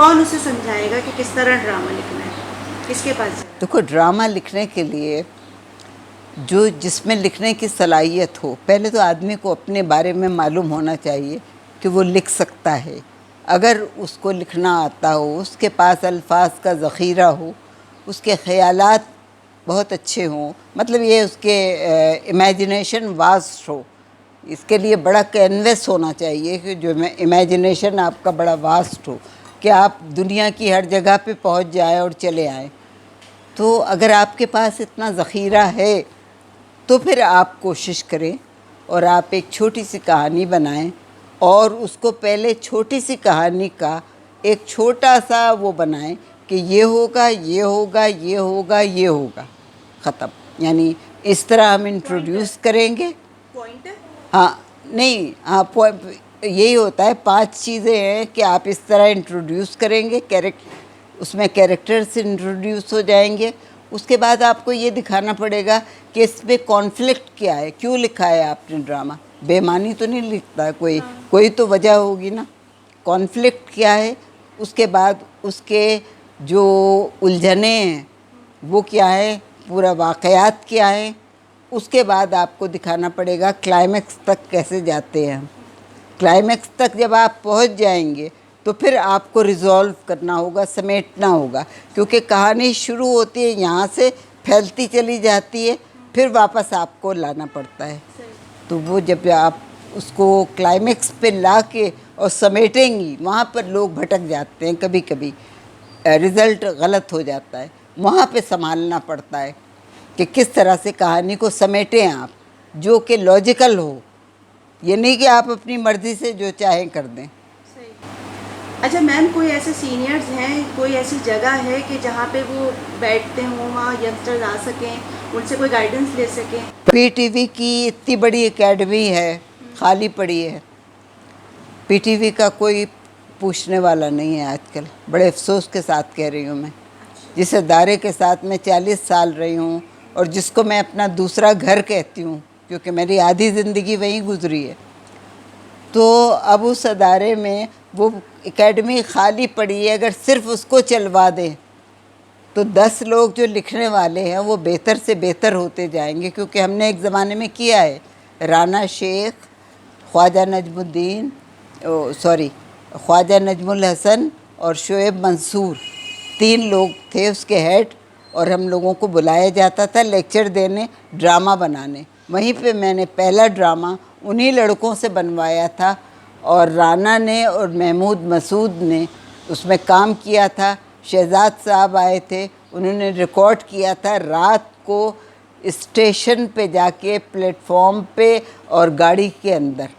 कौन उसे समझाएगा कि किस तरह ड्रामा लिखना है, किसके पास जाए? देखो, ड्रामा लिखने के लिए जो जिसमें लिखने की सलाहियत हो, पहले तो आदमी को अपने बारे में मालूम होना चाहिए कि वो लिख सकता है। अगर उसको लिखना आता हो, उसके पास अल्फाज का ज़ख़ीरा हो, उसके ख़यालात बहुत अच्छे हों, मतलब ये उसके इमेजिनेशन वास्ट हो। इसके लिए बड़ा कैनवस होना चाहिए कि जो इमेजिनेशन आपका बड़ा वास्ट हो, कि आप दुनिया की हर जगह पे पहुंच जाएं और चले आएं। तो अगर आपके पास इतना ज़ख़ीरा है तो फिर आप कोशिश करें और आप एक छोटी सी कहानी बनाएं, और उसको पहले छोटी सी कहानी का एक छोटा सा वो बनाएं कि ये होगा, ये होगा, ये होगा, ये होगा, ख़त्म। यानी इस तरह हम इंट्रोड्यूस करेंगे। पॉइंट है। हाँ, नहीं, हाँ, यही होता है। 5 चीज़ें हैं कि आप इस तरह इंट्रोड्यूस करेंगे, उसमें कैरेक्टर्स इंट्रोड्यूस हो जाएंगे। उसके बाद आपको ये दिखाना पड़ेगा कि इसमें कॉन्फ्लिक्ट क्या है, क्यों लिखा है आपने ड्रामा। बेमानी तो नहीं लिखता है कोई, कोई तो वजह होगी ना। कॉन्फ्लिक्ट क्या है, उसके बाद उसके जो उलझने हैं वो क्या है, पूरा वाक़यात क्या है। उसके बाद आपको दिखाना पड़ेगा क्लाइमेक्स तक कैसे जाते हैं हम। क्लाइमेक्स तक जब आप पहुंच जाएंगे तो फिर आपको रिज़ॉल्व करना होगा, समेटना होगा, क्योंकि कहानी शुरू होती है यहाँ से, फैलती चली जाती है, फिर वापस आपको लाना पड़ता है। तो वो जब आप उसको क्लाइमेक्स पे ला के और समेटेंगी, वहाँ पर लोग भटक जाते हैं, कभी कभी रिज़ल्ट गलत हो जाता है। वहाँ पे संभालना पड़ता है कि किस तरह से कहानी को समेटें आप, जो कि लॉजिकल हो। ये नहीं कि आप अपनी मर्ज़ी से जो चाहें कर दें। सही। अच्छा मैम, कोई ऐसे सीनियर्स हैं, कोई ऐसी जगह है कि जहाँ पे वो बैठते हों, वहाँ यंगस्टर्स आ सकें, उनसे कोई गाइडेंस ले सकें? पीटीवी की इतनी बड़ी एकेडमी है, खाली पड़ी है। पीटीवी का कोई पूछने वाला नहीं है आजकल। बड़े अफसोस के साथ कह रही हूँ मैं, जिस अदारे के साथ मैं 40 साल रही हूँ और जिसको मैं अपना दूसरा घर कहती हूँ, क्योंकि मेरी आधी ज़िंदगी वहीं गुजरी है। तो अब उस अदारे में वो एकेडमी खाली पड़ी है। अगर सिर्फ उसको चलवा दें तो 10 लोग जो लिखने वाले हैं वो बेहतर से बेहतर होते जाएंगे, क्योंकि हमने एक ज़माने में किया है। राना शेख, ख्वाजा नजमुद्दीन, ख्वाजा नजमुल हसन और शोएब मंसूर, 3 लोग थे उसके हेड, और हम लोगों को बुलाया जाता था लेक्चर देने, ड्रामा बनाने। वहीं पे मैंने पहला ड्रामा उन्हीं लड़कों से बनवाया था, और राना ने और महमूद मसूद ने उसमें काम किया था। शहजाद साहब आए थे, उन्होंने रिकॉर्ड किया था रात को स्टेशन पे जाके, प्लेटफॉर्म पे और गाड़ी के अंदर,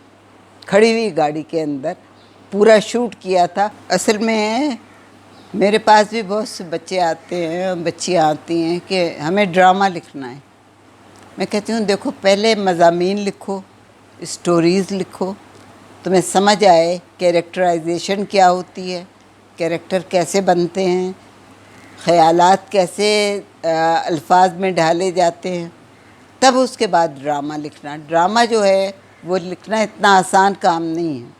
खड़ी हुई गाड़ी के अंदर पूरा शूट किया था। असल में मेरे पास भी बहुत से बच्चे आते हैं, बच्चियाँ आती हैं कि हमें ड्रामा लिखना है। मैं कहती हूँ देखो, पहले मज़ामीन लिखो, स्टोरीज़ लिखो, तुम्हें समझ आए कैरेक्टराइजेशन क्या होती है, कैरेक्टर कैसे बनते हैं, ख़यालात कैसे अल्फाज में ढाले जाते हैं, तब उसके बाद ड्रामा लिखना। ड्रामा जो है वो लिखना इतना आसान काम नहीं है।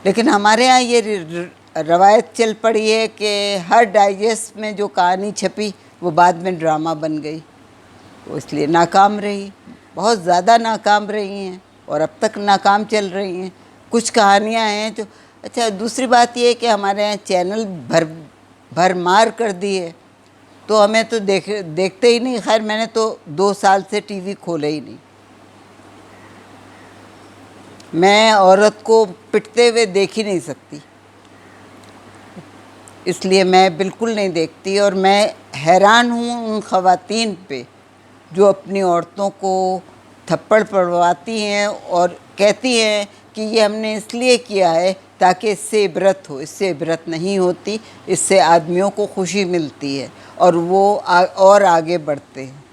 लेकिन हमारे यहाँ ये रवायत चल पड़ी है कि हर डाइजेस्ट में जो कहानी छपी वो बाद में ड्रामा बन गई, वो इसलिए नाकाम रही, बहुत ज़्यादा नाकाम रही हैं और अब तक नाकाम चल रही हैं। कुछ कहानियाँ हैं जो, अच्छा, दूसरी बात ये है कि हमारे यहाँ चैनल भरमार कर दी है, तो हमें तो देखते ही नहीं। खैर, मैंने तो 2 साल से टीवी खोले ही नहीं। मैं औरत को पिटते हुए देख ही नहीं सकती, इसलिए मैं बिल्कुल नहीं देखती। और मैं हैरान हूँ उन ख़वातीन पे जो अपनी औरतों को थप्पड़ पड़वाती हैं और कहती हैं कि ये हमने इसलिए किया है ताकि इससे इबरत हो। इससे इबरत नहीं होती, इससे आदमियों को खुशी मिलती है और वो और आगे बढ़ते हैं।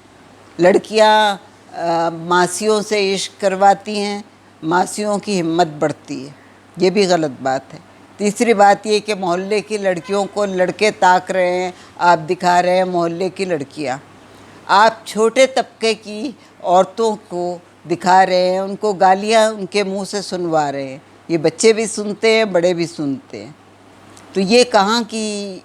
लड़कियां मासियों से इश्क करवाती हैं, मासियों की हिम्मत बढ़ती है, ये भी गलत बात है। तीसरी बात ये कि मोहल्ले की लड़कियों को लड़के ताक रहे हैं, आप दिखा रहे हैं मोहल्ले की लड़कियां। आप छोटे तबके की औरतों को दिखा रहे हैं, उनको गालियां उनके मुंह से सुनवा रहे हैं। ये बच्चे भी सुनते हैं, बड़े भी सुनते हैं। तो ये कहाँ की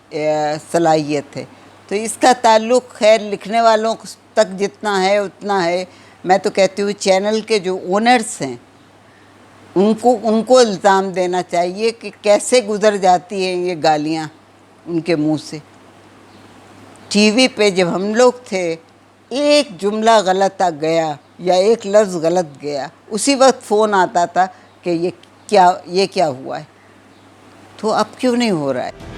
सलाहियत है। तो इसका ताल्लुक़ खैर लिखने वालों तक जितना है उतना है। मैं तो कहती हूँ चैनल के जो ओनर्स हैं उनको इल्ज़ाम देना चाहिए कि कैसे गुज़र जाती हैं ये गालियाँ उनके मुंह से। टीवी पे जब हम लोग थे, एक जुमला गलत आ गया या एक लफ्ज़ गलत गया, उसी वक्त फ़ोन आता था कि ये क्या हुआ है। तो अब क्यों नहीं हो रहा है।